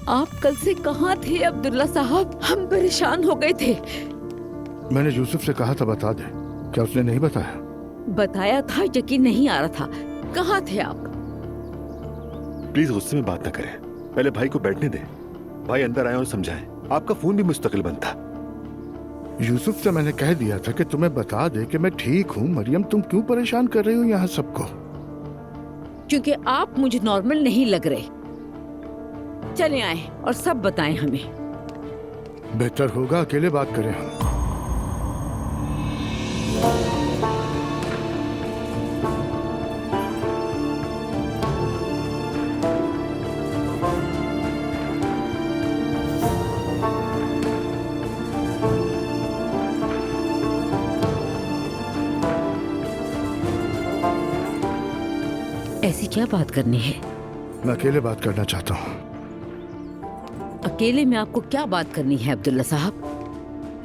आप कल से कहाँ थे अब्दुल्ला साहब? हम परेशान हो गए थे। मैंने यूसुफ से कहा था बता दे, क्या उसने नहीं बताया? बताया था, यकीन नहीं आ रहा था। कहाँ थे आप? प्लीज गुस्से में बात न करें, पहले भाई को बैठने दे। भाई अंदर आए और समझाएं। आपका फोन भी मुस्तकिल बंद था। यूसुफ से मैंने कह दिया था कि तुम्हें बता दे कि मैं ठीक हूँ। मरियम, तुम क्यों परेशान कर रही हो यहाँ सबको? क्योंकि आप मुझे नॉर्मल नहीं लग रहे। चले आए और सब बताएं हमें। बेहतर होगा अकेले बात करें हम। ऐसी क्या बात करनी है? मैं अकेले बात करना चाहता हूँ। अकेले में आपको क्या बात करनी है अब्दुल्ला साहब?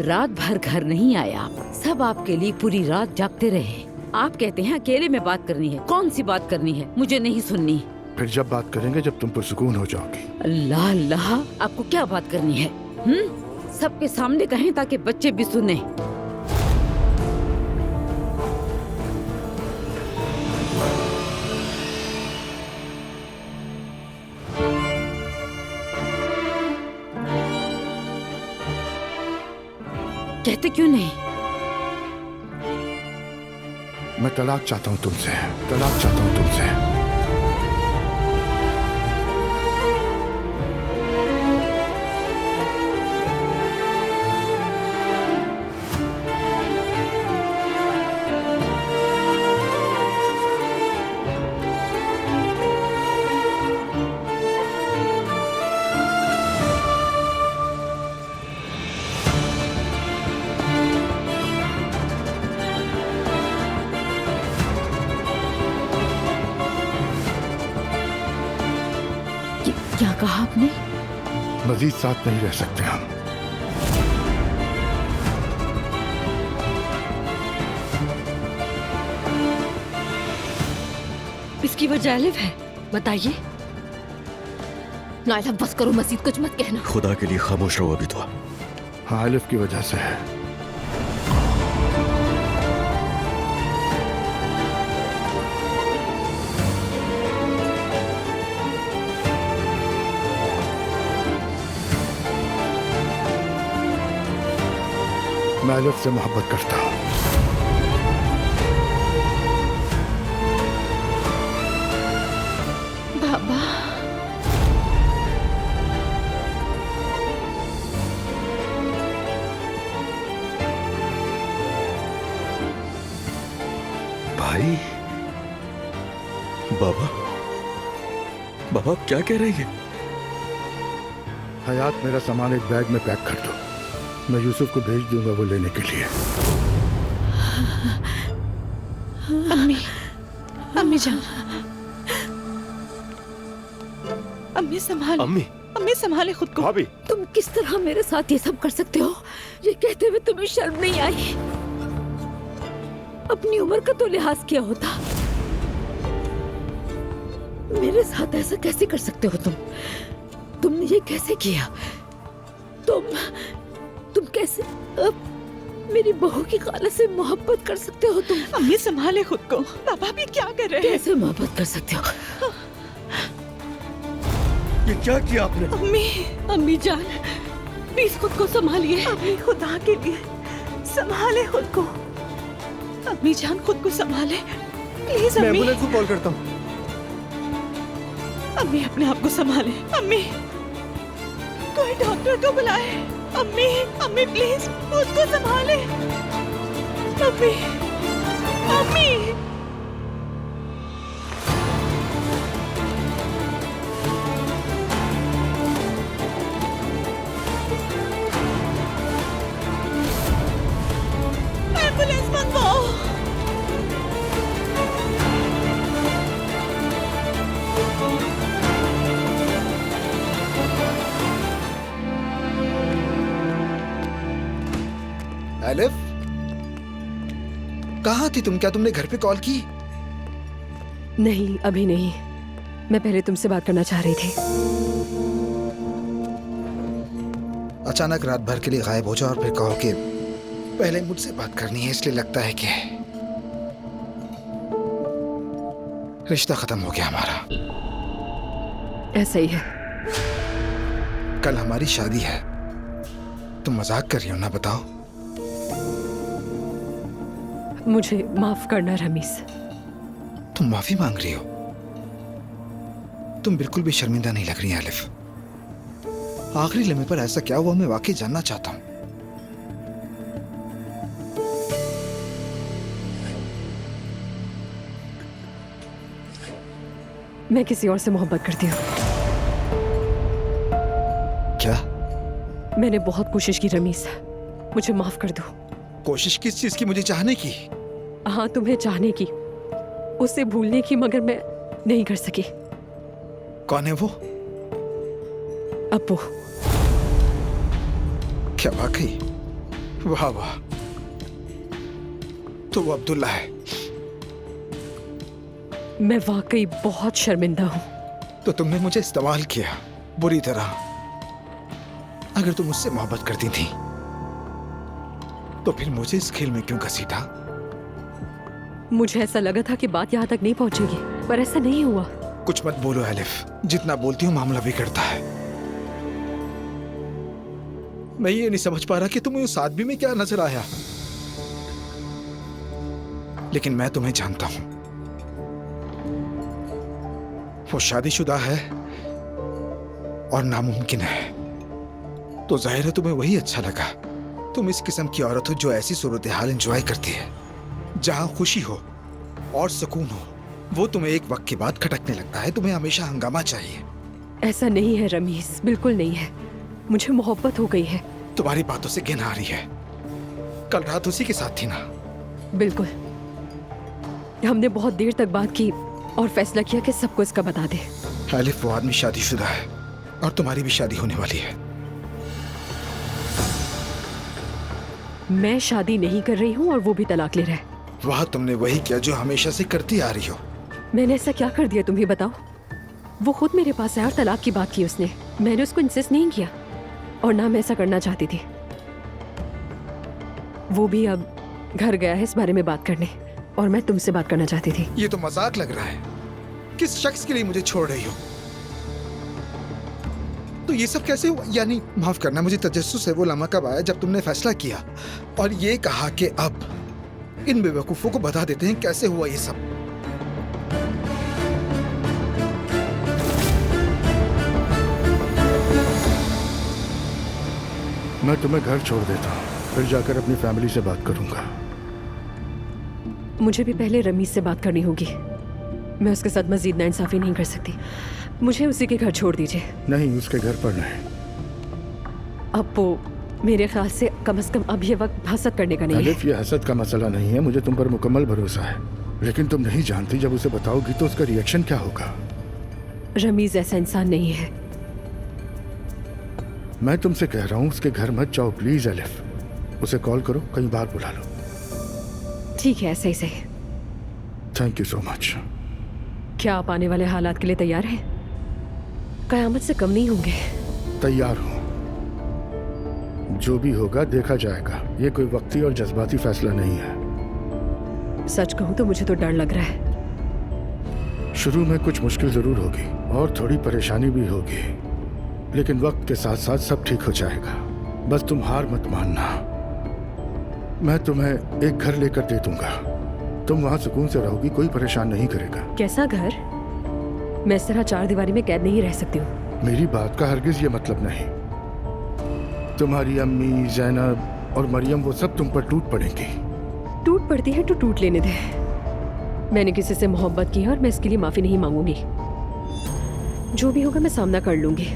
रात भर घर नहीं आए आप, सब आपके लिए पूरी रात जागते रहे। आप कहते हैं अकेले में बात करनी है। कौन सी बात करनी है? मुझे नहीं सुननी। फिर जब बात करेंगे जब तुम पुरसुकून हो जाओगी। अल्लाह अल्लाह, आपको क्या बात करनी है? सबके सामने कहें ताकि बच्चे भी सुने। कहते क्यों नहीं? मैं तलाक चाहता हूँ तुमसे, तलाक चाहता हूँ तुमसे। क्या कहा आपने? मजीद साथ नहीं रह सकते हम। इसकी वजह अलिफ है, बताइए। नाइला बस करो, मजीद कुछ मत कहना। खुदा के लिए खामोश रहो अभी तो। हाँ, अलिफ की वजह से है। मैं अलिफ से मोहब्बत करता हूँ। बाबा, भाई, बाबा, बाबा क्या कह रही है? हयात, मेरा सामान एक बैग में पैक कर दो। मैं यूसुफ को भेज दूंगा वो लेने के लिए। अम्मी, अम्मी जान, अम्मी संभाल। अम्मी संभाले खुद को। भाभी, तुम किस तरह मेरे साथ ये सब कर सकते हो? ये कहते हुए तुम्हें शर्म नहीं आई? अपनी उम्र का तो लिहाज किया होता। मेरे साथ ऐसा कैसे कर सकते हो तुम? तुमने ये कैसे किया? तुम कैसे मेरी बहू की खाला से मोहब्बत कर सकते हो तुम? अम्मी संभाले खुद को। पापा भी क्या कर रहे हैं? कैसे मोहब्बत कर सकते हो? ये क्या किया आपने? अम्मी जान, प्लीज खुद को संभालिए। अम्मी, खुदा के लिए संभाले खुद को। अम्मी जान, खुद को संभाले प्लीज। मैं अम्मी, एम्बुलेंस को कॉल करता हूँ। अम्मी अपने आप को संभाले। अम्मी, कोई डॉक्टर को बुलाए। अम्मी प्लीज खुद को संभाले। अम्मी, अम्मी। एम्बुलेंस मंगवाओ। अलिफ, कहाँ थी तुम? क्या तुमने घर पे कॉल की? नहीं, अभी नहीं। मैं पहले तुमसे बात करना चाह रही थी। अचानक रात भर के लिए गायब हो जाओ और फिर कहो कि पहले मुझसे बात करनी है, इसलिए लगता है कि रिश्ता खत्म हो गया हमारा। ऐसा ही है। कल हमारी शादी है। तुम मजाक कर रही हो ना? बताओ। मुझे माफ करना रमीज। तुम माफी मांग रही हो? तुम बिल्कुल भी शर्मिंदा नहीं लग रही आलिफ। आखिरी लम्हे पर ऐसा क्या हुआ, मैं वाकई जानना चाहता हूं। मैं किसी और से मोहब्बत करती हूँ। क्या? मैंने बहुत कोशिश की रमीज, मुझे माफ कर दो। कोशिश किस चीज की? मुझे चाहने की? हाँ, तुम्हें चाहने की, उसे भूलने की, मगर मैं नहीं कर सकी। कौन है वो? अप्पू। क्या वाकई? वाह वाह। तो वो अब्दुल्ला है। मैं वाकई बहुत शर्मिंदा हूँ। तो तुमने मुझे इस्तेमाल किया बुरी तरह। अगर तुम मुझसे मोहब्बत करती थी तो फिर मुझे इस खेल में क्यों घसीटा? मुझे ऐसा लगा था कि बात यहाँ तक नहीं पहुंचेगी, पर ऐसा नहीं हुआ। कुछ मत बोलो आलिफ, जितना बोलती हूँ मामला बिगड़ता है। मैं ये नहीं समझ पा रहा कि तुम्हें उस आदमी में क्या नजर आया, लेकिन मैं तुम्हें जानता हूं। वो शादीशुदा है और नामुमकिन है, तो जाहिर है तुम्हें वही अच्छा लगा। तुम इस किस्म की औरत हो जो ऐसी सूरत हाल एंजॉय करती है जहां खुशी हो और सुकून हो। वो तुम्हें एक वक्त के बाद खटकने लगता है। तुम्हें हमेशा हंगामा चाहिए। ऐसा नहीं है रमीज, बिल्कुल नहीं है। मुझे मोहब्बत हो गई है। तुम्हारी बातों से घिन आ रही है। कल रात उसी के साथ थी ना? बिल्कुल। हमने बहुत देर तक बात की और फैसला किया कि सबको इसका बता दे। आलिफ, वो आदमी शादीशुदा है और तुम्हारी भी शादी होने वाली है। मैं शादी नहीं कर रही हूँ और वो भी तलाक ले रहा है। वाह, तुमने वही किया जो हमेशा से करती आ रही हो। मैंने ऐसा क्या कर दिया, तुम ही बताओ। वो खुद मेरे पास आया और तलाक की बात की उसने। मैंने उसको इंसिस्ट नहीं किया और ना मैं ऐसा करना चाहती थी। वो भी अब घर गया है इस बारे में बात करने, और मैं तुमसे बात करना चाहती थी। ये तो मजाक लग रहा है। किस शख्स के लिए मुझे छोड़ रही हो? तो ये सब कैसे हुआ? यानी माफ करना, मुझे तजस्सुस है वो लम्हा कब आया जब तुमने फैसला किया और ये कहा कि अब इन बेवकूफों को बता देते हैं कैसे हुआ ये सब। मैं तुम्हें घर छोड़ देता हूँ, फिर जाकर अपनी फैमिली से बात करूंगा। मुझे भी पहले रमीज से बात करनी होगी। मैं उसके साथ मजीद नाइंसाफी नहीं कर सकती। मुझे उसी के घर छोड़ दीजिए। नहीं, उसके घर पर नहीं। अब वो मेरे ख्याल से कम अब ये वक्त हसद करने का नहीं है। आलिफ, ये हसद का मसला नहीं है। मुझे तुम पर मुकम्मल भरोसा है, लेकिन तुम नहीं जानती जब उसे बताओगी तो उसका रिएक्शन क्या होगा। रमीज ऐसा इंसान नहीं है। मैं तुमसे कह रहा हूँ उसके घर मत जाओ प्लीज आलिफ। उसे कॉल करो, कहीं बाहर बुला लो। ठीक है, ऐसे ही सही। Thank you so much. क्या आप आने वाले हालात के लिए तैयार हैं? कयामत से कम नहीं होंगे। तैयार हूँ, जो भी होगा देखा जाएगा। ये कोई वक्ती और जज्बाती फैसला नहीं है। सच कहूँ तो मुझे तो डर लग रहा है। शुरू में कुछ मुश्किल जरूर होगी और थोड़ी परेशानी भी होगी, लेकिन वक्त के साथ साथ सब ठीक हो जाएगा। बस तुम हार मत मानना। मैं तुम्हें एक घर लेकर दे दूंगा, तुम वहां सुकून से रहोगी, कोई परेशान नहीं करेगा। कैसा घर? मैं इस तरह चार दीवारी में कैद नहीं रह सकती हूँ। मेरी बात का हरगिज ये मतलब नहीं। तुम्हारी अम्मी, जैनब और मरियम, वो सब तुम पर टूट पड़ेंगी। टूट पड़ती है तो टूट लेने दे। मैंने किसी से मोहब्बत की है और मैं इसके लिए माफी नहीं मांगूंगी। जो भी होगा मैं सामना कर लूंगी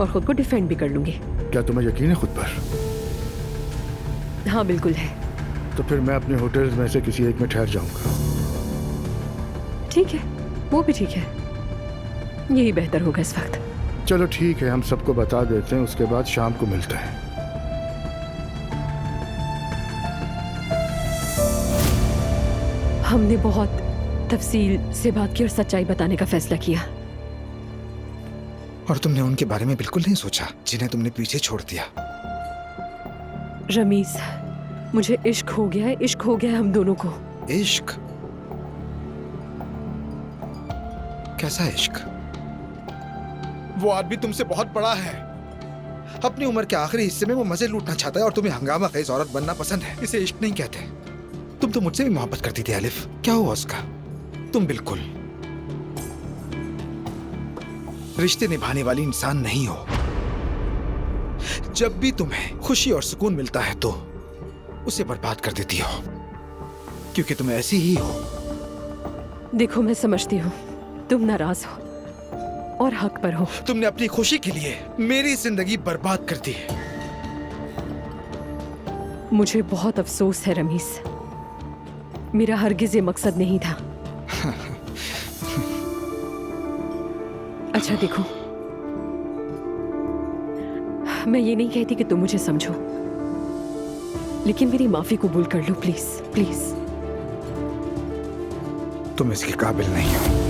और खुद को डिफेंड भी कर लूंगी। क्या तुम्हें यकीन है खुद पर? हाँ, बिल्कुल है। तो फिर मैं अपने होटल्स में से किसी एक में ठहर जाऊंगा। ठीक है, वो भी ठीक है। यही बेहतर होगा इस वक्त। चलो ठीक है, हम सबको बता देते हैं, उसके बाद शाम को मिलते हैं। हमने बहुत तफसील से बात की और सच्चाई बताने का फैसला किया। और तुमने उनके बारे में बिल्कुल नहीं सोचा जिन्हें तुमने पीछे छोड़ दिया। रमीज, मुझे इश्क हो गया है, इश्क हो गया है हम दोनों को। इश्क? कैसा इश्क? वो आदमी तुमसे बहुत बड़ा है। अपनी उम्र के आखिरी हिस्से में वो मजे लूटना चाहता है और तुम्हें हंगामा खेज औरत बनना पसंद है। इसे इश्क नहीं कहते। तुम तो मुझसे भी मोहब्बत करती थी अलिफ, क्या हुआ उसका? तुम बिल्कुल रिश्ते निभाने वाली इंसान नहीं हो। जब भी तुम्हें खुशी और सुकून मिलता है तो उसे बर्बाद कर देती हो, क्योंकि तुम ऐसी ही हो। देखो, मैं समझती हूँ तुम नाराज हो और हक पर हो। तुमने अपनी खुशी के लिए मेरी जिंदगी बर्बाद कर दी। मुझे बहुत अफसोस है रमीज, मेरा हरगिज ये मकसद नहीं था। अच्छा देखो, मैं ये नहीं कहती कि तुम मुझे समझो, लेकिन मेरी माफी कबूल कर लो प्लीज प्लीज। तुम इसके काबिल नहीं हो।